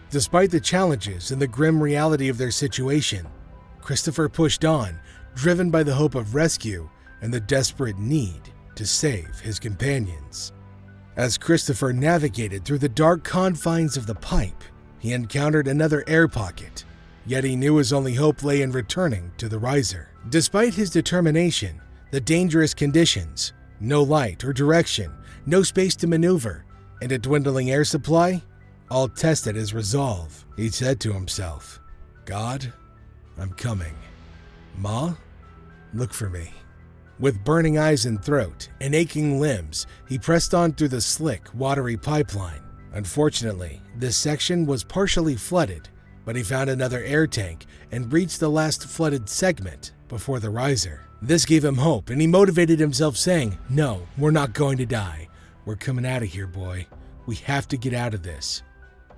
B: Despite the challenges and the grim reality of their situation, Christopher pushed on, driven by the hope of rescue and the desperate need to save his companions. As Christopher navigated through the dark confines of the pipe, he encountered another air pocket, yet he knew his only hope lay in returning to the riser. Despite his determination, the dangerous conditions, no light or direction, no space to maneuver, and a dwindling air supply, all tested his resolve. He said to himself, "God, I'm coming. Ma, look for me." With burning eyes and throat and aching limbs, he pressed on through the slick, watery pipeline. Unfortunately, this section was partially flooded, but he found another air tank and reached the last flooded segment before the riser. This gave him hope, and he motivated himself, saying, "No, we're not going to die. We're coming out of here, boy. We have to get out of this.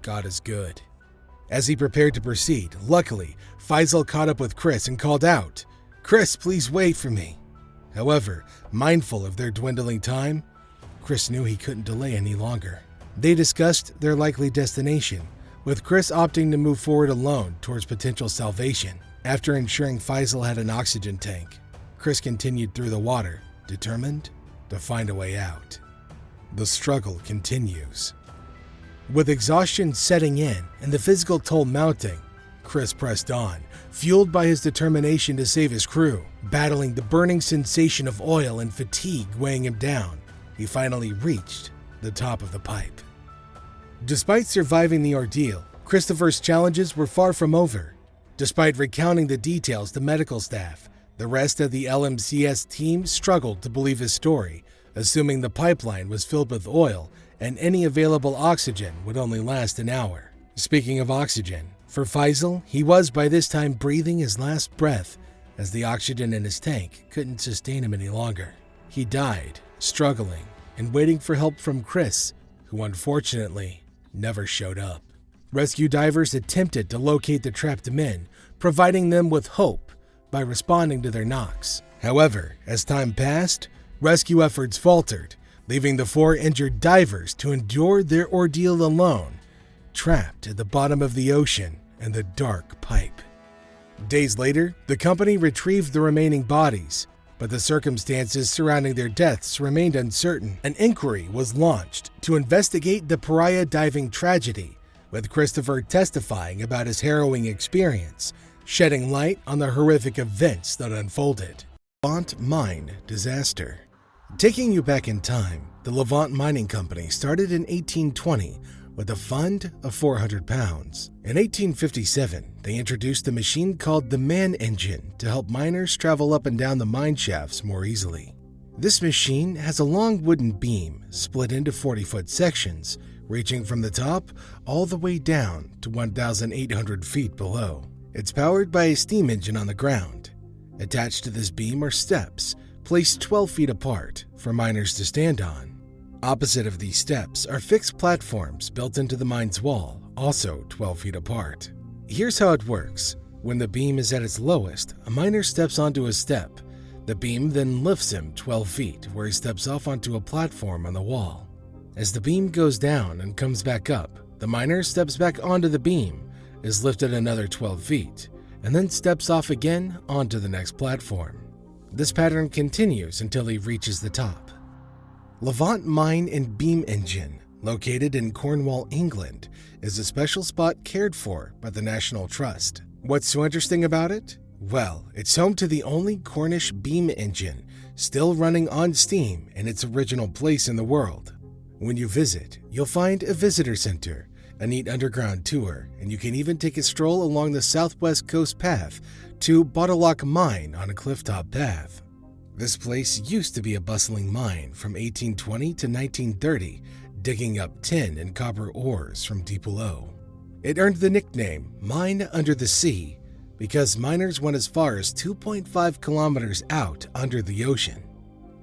B: God is good." As he prepared to proceed, luckily, Faisal caught up with Chris and called out, "Chris, please wait for me." However, mindful of their dwindling time, Chris knew he couldn't delay any longer. They discussed their likely destination, with Chris opting to move forward alone towards potential salvation. After ensuring Faisal had an oxygen tank, Chris continued through the water, determined to find a way out. The struggle continues. With exhaustion setting in and the physical toll mounting, Chris pressed on, fueled by his determination to save his crew. Battling the burning sensation of oil and fatigue weighing him down, he finally reached the top of the pipe. Despite surviving the ordeal, Christopher's challenges were far from over. Despite recounting the details to medical staff, the rest of the LMCS team struggled to believe his story, assuming the pipeline was filled with oil and any available oxygen would only last an hour. Speaking of oxygen, for Faisal, he was by this time breathing his last breath as the oxygen in his tank couldn't sustain him any longer. He died, struggling and waiting for help from Chris, who unfortunately never showed up. Rescue divers attempted to locate the trapped men, providing them with hope by responding to their knocks. However, as time passed, rescue efforts faltered, leaving the 4 injured divers to endure their ordeal alone, trapped at the bottom of the ocean in the dark pipe. Days later, the company retrieved the remaining bodies, but the circumstances surrounding their deaths remained uncertain. An inquiry was launched to investigate the Paria diving tragedy, with Christopher testifying about his harrowing experience, shedding light on the horrific events that unfolded. Levant mine disaster. Taking you back in time, the Levant Mining Company started in 1820 with a fund of £400. In 1857, they introduced a machine called the man engine to help miners travel up and down the mine shafts more easily. This machine has a long wooden beam split into 40-foot sections, reaching from the top all the way down to 1,800 feet below. It's powered by a steam engine on the ground. Attached to this beam are steps, placed 12 feet apart for miners to stand on. Opposite of these steps are fixed platforms built into the mine's wall, also 12 feet apart. Here's how it works. When the beam is at its lowest, a miner steps onto a step. The beam then lifts him 12 feet, where he steps off onto a platform on the wall. As the beam goes down and comes back up, the miner steps back onto the beam, is lifted another 12 feet, and then steps off again onto the next platform. This pattern continues until he reaches the top. Levant Mine and Beam Engine, located in Cornwall, England, is a special spot cared for by the National Trust. What's so interesting about it? Well, it's home to the only Cornish beam engine still running on steam in its original place in the world. When you visit, you'll find a visitor center, a neat underground tour, and you can even take a stroll along the southwest coast path to Bottlelock Mine on a clifftop path. This place used to be a bustling mine from 1820 to 1930, digging up tin and copper ores from deep below. It earned the nickname Mine Under the Sea because miners went as far as 2.5 kilometers out under the ocean.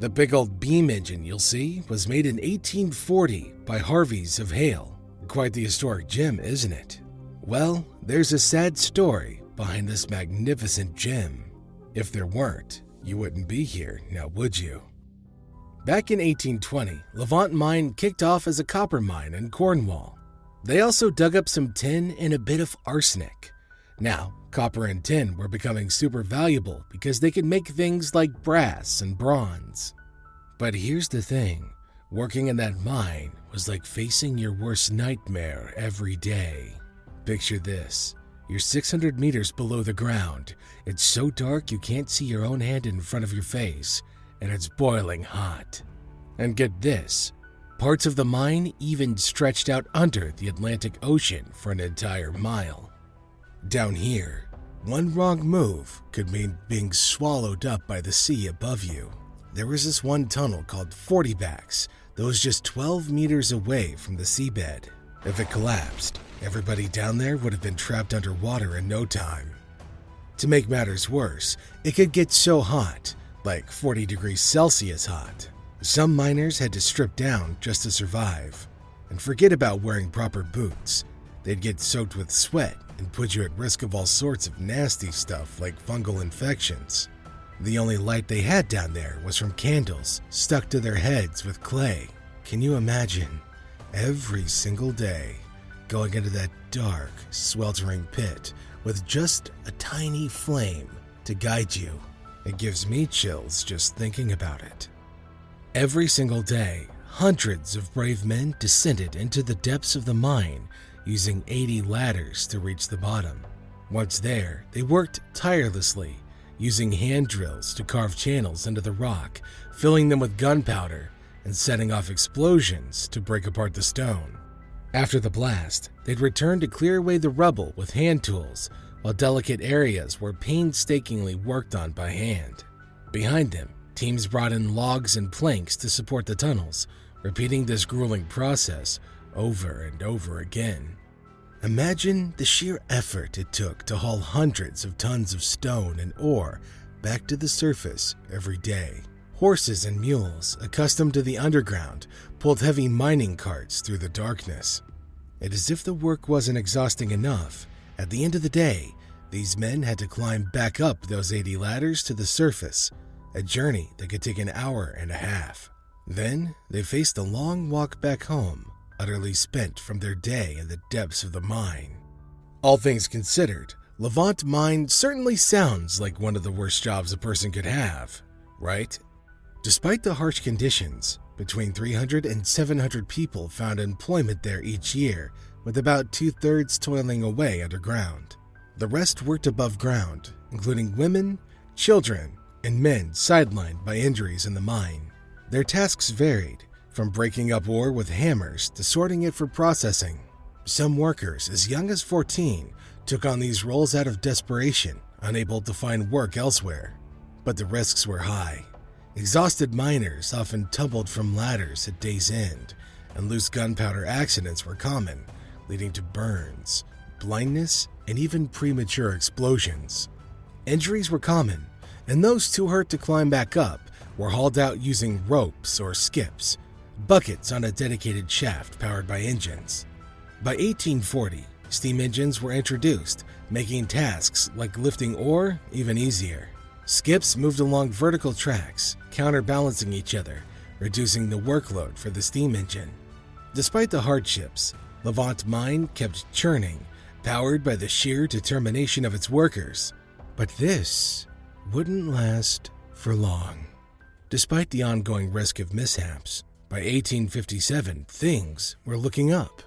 B: The big old beam engine you'll see was made in 1840 by Harveys of Hale. Quite the historic gem, isn't it? Well, there's a sad story behind this magnificent gem. If there weren't, you wouldn't be here, now would you? Back in 1820, Levant Mine kicked off as a copper mine in Cornwall. They also dug up some tin and a bit of arsenic. Now, copper and tin were becoming super valuable because they could make things like brass and bronze. But here's the thing, working in that mine was like facing your worst nightmare every day. Picture this. You're 600 meters below the ground. It's so dark you can't see your own hand in front of your face, and it's boiling hot. And get this, parts of the mine even stretched out under the Atlantic Ocean for an entire mile. Down here, one wrong move could mean being swallowed up by the sea above you. There was this one tunnel called 40 Backs that was just 12 meters away from the seabed. If it collapsed, everybody down there would have been trapped underwater in no time. To make matters worse, it could get so hot, like 40 degrees Celsius hot. Some miners had to strip down just to survive. And forget about wearing proper boots. They'd get soaked with sweat and put you at risk of all sorts of nasty stuff like fungal infections. The only light they had down there was from candles stuck to their heads with clay. Can you imagine? Every single day, going into that dark, sweltering pit with just a tiny flame to guide you. It gives me chills just thinking about it. Every single day, hundreds of brave men descended into the depths of the mine using 80 ladders to reach the bottom. Once there, they worked tirelessly, using hand drills to carve channels into the rock, filling them with gunpowder, and setting off explosions to break apart the stone. After the blast, they'd return to clear away the rubble with hand tools, while delicate areas were painstakingly worked on by hand. Behind them, teams brought in logs and planks to support the tunnels, repeating this grueling process over and over again. Imagine the sheer effort it took to haul hundreds of tons of stone and ore back to the surface every day. Horses and mules, accustomed to the underground, pulled heavy mining carts through the darkness. And as if the work wasn't exhausting enough, at the end of the day, these men had to climb back up those 80 ladders to the surface, a journey that could take an hour and a half. Then they faced a long walk back home, utterly spent from their day in the depths of the mine. All things considered, Levant Mine certainly sounds like one of the worst jobs a person could have, right? Despite the harsh conditions, between 300 and 700 people found employment there each year, with about 2/3 toiling away underground. The rest worked above ground, including women, children, and men sidelined by injuries in the mine. Their tasks varied, from breaking up ore with hammers to sorting it for processing. Some workers, as young as 14, took on these roles out of desperation, unable to find work elsewhere. But the risks were high. Exhausted miners often tumbled from ladders at day's end, and loose gunpowder accidents were common, leading to burns, blindness, and even premature explosions. Injuries were common, and those too hurt to climb back up were hauled out using ropes or skips, buckets on a dedicated shaft powered by engines. By 1840, Steam engines were introduced, making tasks like lifting ore even easier. Skips moved along vertical tracks, counterbalancing each other, reducing the workload for the steam engine. Despite the hardships, Levant mine kept churning, powered by the sheer determination of its workers. But this wouldn't last for long. Despite the ongoing risk of mishaps, by 1857, things were looking up.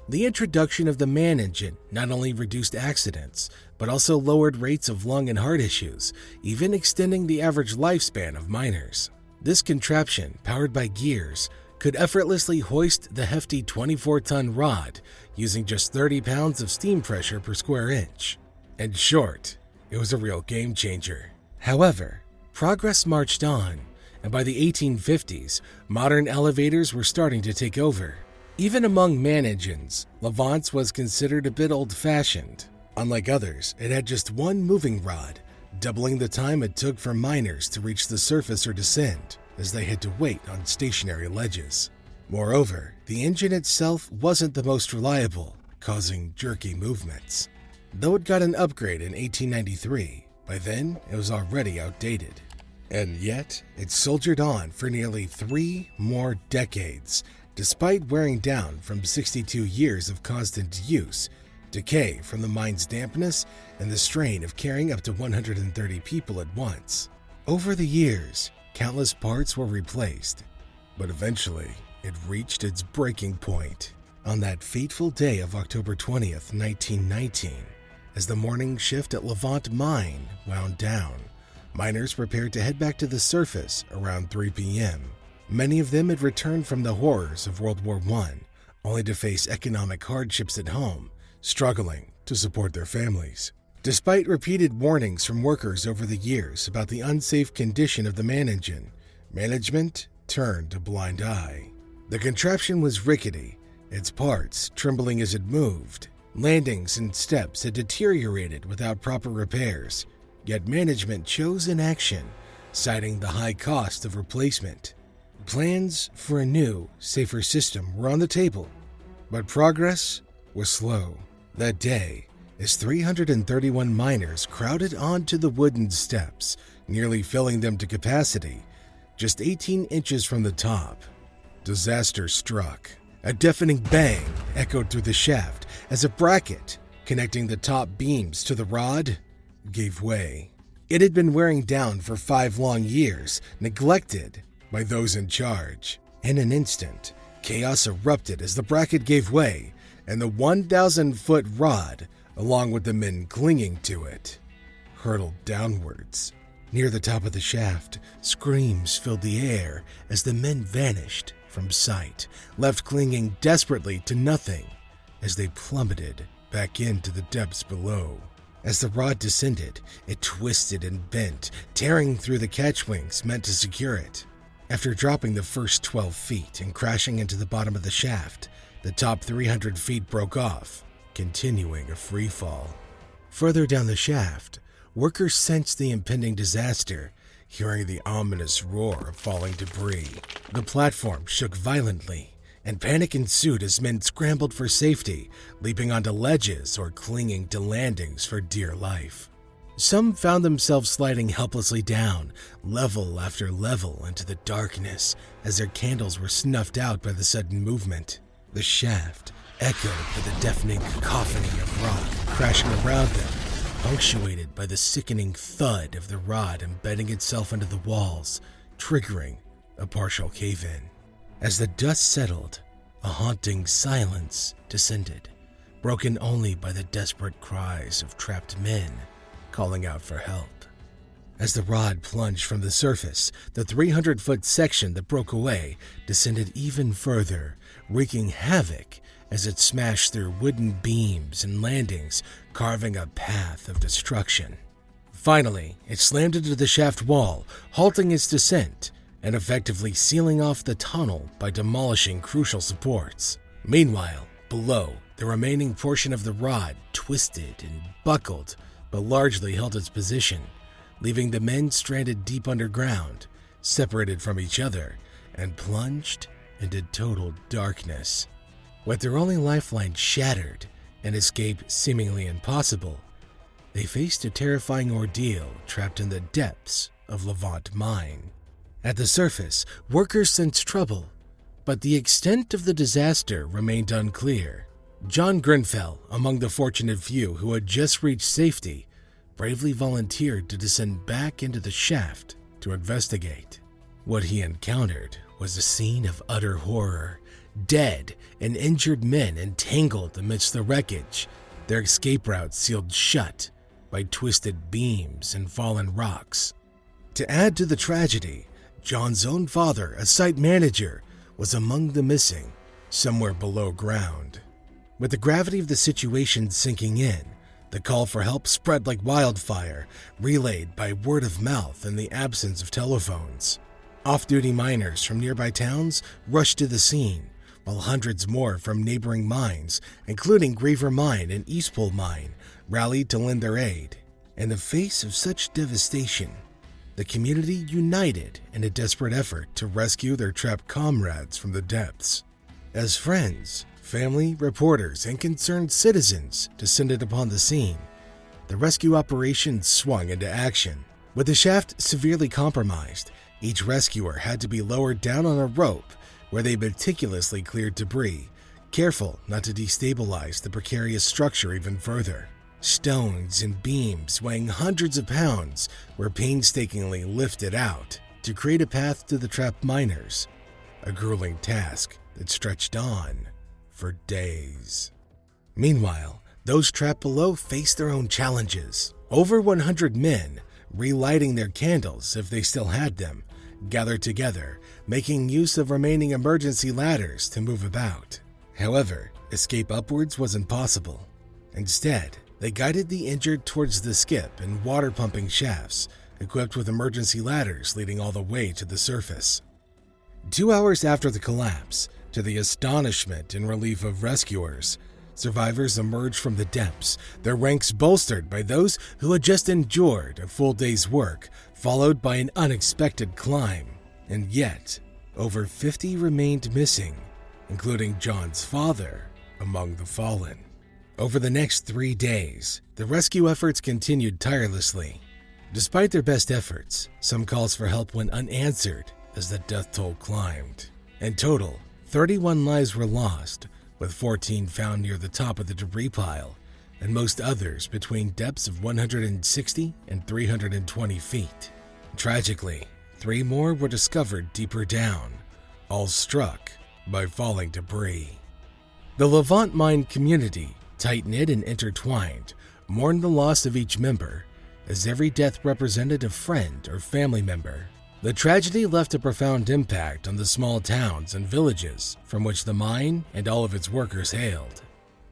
B: The introduction of the man engine not only reduced accidents, but also lowered rates of lung and heart issues, even extending the average lifespan of miners. This contraption, powered by gears, could effortlessly hoist the hefty 24-ton rod using just 30 pounds of steam pressure per square inch. In short, it was a real game changer. However, progress marched on, and by the 1850s, modern elevators were starting to take over. Even among man engines, Levant's was considered a bit old-fashioned. Unlike others, it had just one moving rod, doubling the time it took for miners to reach the surface or descend, as they had to wait on stationary ledges. Moreover, the engine itself wasn't the most reliable, causing jerky movements. Though it got an upgrade in 1893, by then it was already outdated. And yet, it soldiered on for nearly 3 more decades, despite wearing down from 62 years of constant use, decay from the mine's dampness, and the strain of carrying up to 130 people at once. Over the years, countless parts were replaced, but eventually it reached its breaking point on that fateful day of October 20th, 1919, as the morning shift at Levant Mine wound down. Miners prepared to head back to the surface around 3 p.m. Many of them had returned from the horrors of World War I, only to face economic hardships at home, struggling to support their families. Despite repeated warnings from workers over the years about the unsafe condition of the man engine, management turned a blind eye. The contraption was rickety, its parts trembling as it moved. Landings and steps had deteriorated without proper repairs, yet management chose inaction, citing the high cost of replacement. Plans for a new, safer system were on the table, but progress was slow. That day, as 331 miners crowded onto the wooden steps, nearly filling them to capacity, just 18 inches from the top, disaster struck. A deafening bang echoed through the shaft as a bracket connecting the top beams to the rod gave way. It had been wearing down for 5 long years, neglected by those in charge. In an instant, chaos erupted as the bracket gave way, and the 1,000-foot rod, along with the men clinging to it, hurtled downwards. Near the top of the shaft, screams filled the air as the men vanished from sight, left clinging desperately to nothing as they plummeted back into the depths below. As the rod descended, it twisted and bent, tearing through the catchwings meant to secure it. After dropping the first 12 feet and crashing into the bottom of the shaft, the top 300 feet broke off, continuing a free fall. Further down the shaft, workers sensed the impending disaster, hearing the ominous roar of falling debris. The platform shook violently, and panic ensued as men scrambled for safety, leaping onto ledges or clinging to landings for dear life. Some found themselves sliding helplessly down, level after level into the darkness as their candles were snuffed out by the sudden movement. The shaft echoed with a deafening cacophony of rock crashing around them, punctuated by the sickening thud of the rod embedding itself into the walls, triggering a partial cave-in. As the dust settled, a haunting silence descended, broken only by the desperate cries of trapped men calling out for help. As the rod plunged from the surface, the 300-foot section that broke away descended even further, wreaking havoc as it smashed through wooden beams and landings, carving a path of destruction. Finally, it slammed into the shaft wall, halting its descent and effectively sealing off the tunnel by demolishing crucial supports. Meanwhile, below, the remaining portion of the rod twisted and buckled, but largely held its position, leaving the men stranded deep underground, separated from each other, and plunged into total darkness. With their only lifeline shattered and escape seemingly impossible, they faced a terrifying ordeal trapped in the depths of Levant mine. At the surface, workers sensed trouble, but the extent of the disaster remained unclear. John Grenfell, among the fortunate few who had just reached safety, bravely volunteered to descend back into the shaft to investigate. What he encountered was a scene of utter horror. Dead and injured men entangled amidst the wreckage, their escape routes sealed shut by twisted beams and fallen rocks. To add to the tragedy, John's own father, a site manager, was among the missing, somewhere below ground. With the gravity of the situation sinking in, the call for help spread like wildfire, relayed by word of mouth in the absence of telephones. Off-duty miners from nearby towns rushed to the scene, while hundreds more from neighboring mines, including Graver Mine and Eastpole Mine, rallied to lend their aid. In the face of such devastation, the community united in a desperate effort to rescue their trapped comrades from the depths. As friends, family, reporters, and concerned citizens descended upon the scene, the rescue operation swung into action. With the shaft severely compromised, each rescuer had to be lowered down on a rope where they meticulously cleared debris, careful not to destabilize the precarious structure even further. Stones and beams weighing hundreds of pounds were painstakingly lifted out to create a path to the trapped miners, a grueling task that stretched on for days. Meanwhile, those trapped below faced their own challenges. Over 100 men, relighting their candles if they still had them, gathered together, making use of remaining emergency ladders to move about. However, escape upwards was impossible. Instead, they guided the injured towards the skip and water pumping shafts, equipped with emergency ladders leading all the way to the surface. 2 hours after the collapse, to the astonishment and relief of rescuers, survivors emerged from the depths, their ranks bolstered by those who had just endured a full day's work, followed by an unexpected climb. And yet, over 50 remained missing, including John's father among the fallen. Over the next 3 days, the rescue efforts continued tirelessly. Despite their best efforts, some calls for help went unanswered as the death toll climbed. In total, 31 lives were lost, with 14 found near the top of the debris pile, and most others between depths of 160 and 320 feet. Tragically, 3 more were discovered deeper down, all struck by falling debris. The Levant mine community, tight-knit and intertwined, mourned the loss of each member, as every death represented a friend or family member. The tragedy left a profound impact on the small towns and villages from which the mine and all of its workers hailed.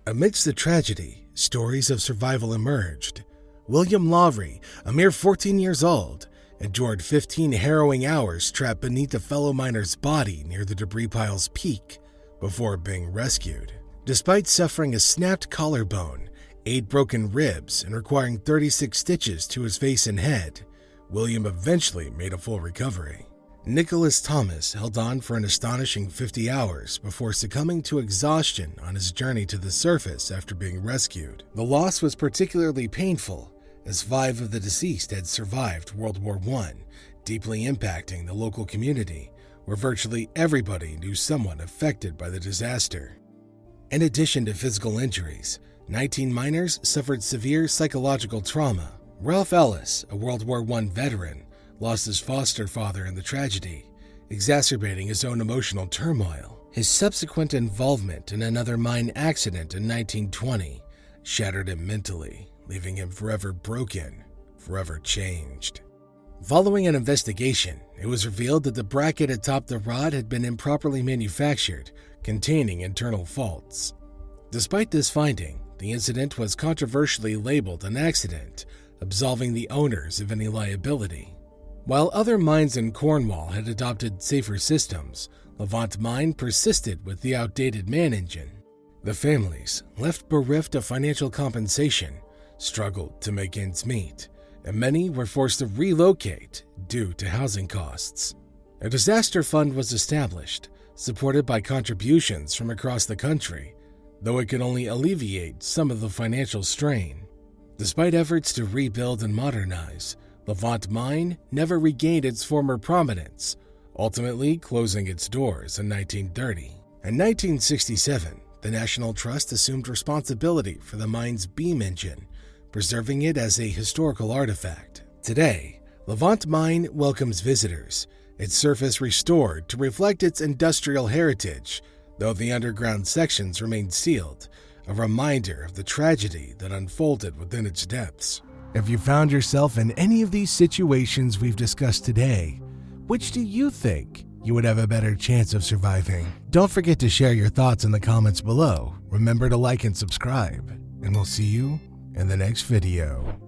B: Amidst the tragedy, stories of survival emerged. William Lawry, a mere 14 years old, endured 15 harrowing hours trapped beneath a fellow miner's body near the debris pile's peak before being rescued. Despite suffering a snapped collarbone, 8 broken ribs, and requiring 36 stitches to his face and head, William eventually made a full recovery. Nicholas Thomas held on for an astonishing 50 hours before succumbing to exhaustion on his journey to the surface after being rescued. The loss was particularly painful, as 5 of the deceased had survived World War I, deeply impacting the local community, where virtually everybody knew someone affected by the disaster. In addition to physical injuries, 19 miners suffered severe psychological trauma. Ralph Ellis, a World War I veteran, lost his foster father in the tragedy, exacerbating his own emotional turmoil. His subsequent involvement in another mine accident in 1920 shattered him mentally, leaving him forever broken, forever changed. Following an investigation, it was revealed that the bracket atop the rod had been improperly manufactured, containing internal faults. Despite this finding, the incident was controversially labeled an accident, absolving the owners of any liability. While other mines in Cornwall had adopted safer systems, Levant Mine persisted with the outdated man engine. The families, left bereft of financial compensation, struggled to make ends meet, and many were forced to relocate due to housing costs. A disaster fund was established, supported by contributions from across the country,
A: though it could only alleviate some of the financial strain. Despite efforts to rebuild and modernize, Levant Mine never regained its former prominence, ultimately closing its doors in 1930. In 1967, the National Trust assumed responsibility for the mine's beam engine, preserving it as a historical artifact. Today, Levant Mine welcomes visitors, its surface restored to reflect its industrial heritage, though the underground sections remain sealed, a reminder of the tragedy that unfolded within its depths.
B: If you found yourself in any of these situations we've discussed today, which do you think you would have a better chance of surviving? Don't forget to share your thoughts in the comments below. Remember to like and subscribe, and we'll see you in the next video.